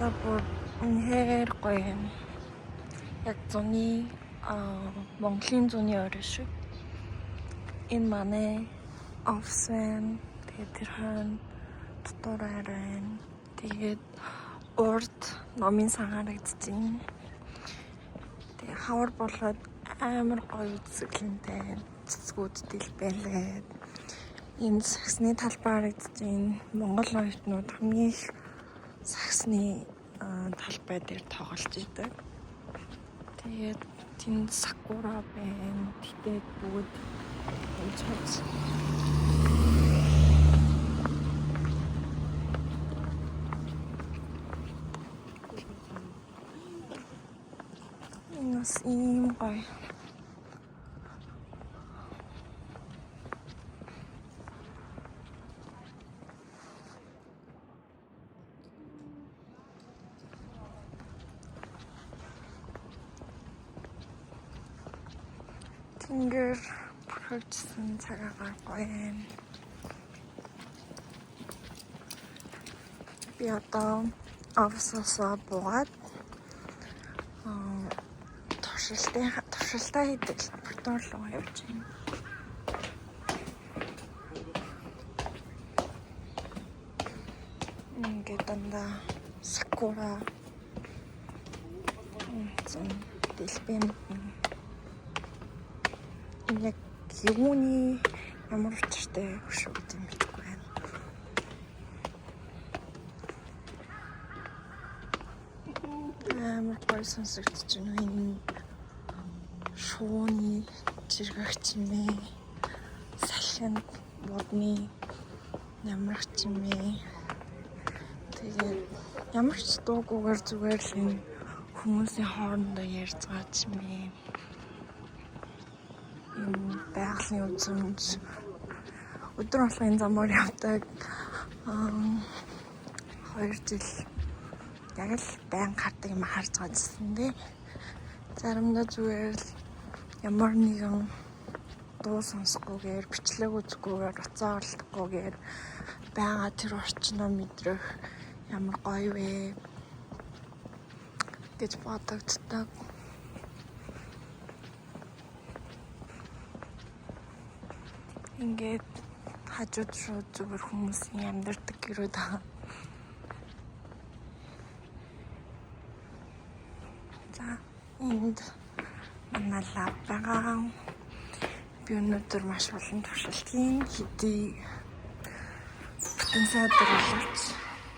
надад бүр үнэхээр гоё юм. Яг зуны Монголын зуны орой шиг. Энэ манай офис байна. Тэгээд тэр хойно дотор байна. Тэгээд урд номын сан харагдчихээн. Тэгээд хавар болоод амар гоё үзэсгэлэнтэй цэцгүүд дэлбэлээд энэ саксны талбай харагдчихээн. Монгол оюутнууд хамгийн их саксны талбай дээр тоглож идэг. Тэгээд тэнд сакура байна. Тэтэд бүгд онцгой. Нас ийм гоё. Тэнгэр бүрхэгдсэн цагаагаар гоё юм. Би одоо офисоосоо буугаад туршилтаа хийдэг лаборатори руу явж байна. Ингээд дандаа сакура дэлбэн яг юуны ямар учиртай хөшөө гэдэг юм бэ? Амар гоё сонсогдож байна. Энэ шууны жиргагч юм ээ. Салхинд модны ямарч юм ээ. Тэгээд ямар ч дуугүйгээр зүгээр л энэ хүмүүсийн хоорондоо ярьж байгаа юм ээ. Байгалийн үзмж өдөр болгон энэ замаар явдаг 2 жил яг л байн гардаг юм харж байгаажсэн дээ. Заримдаа зүгээр л ямар нэгэн дуу сонсохгүйгээр, бичлэг үзэхгүйгээр, уцаа орлохгүйгээр байгаа тэр орчноо мэдрэх ямар гоё вэ гэж бодогддог. Ингээд хажууд руу зүгээр хүмүүсийн амьдардаг гэрүүд байгаа. За энд манай лаб байгаа. Би өнөөдөр маш олон туршилтын хэдий бүтэн сайд оруулж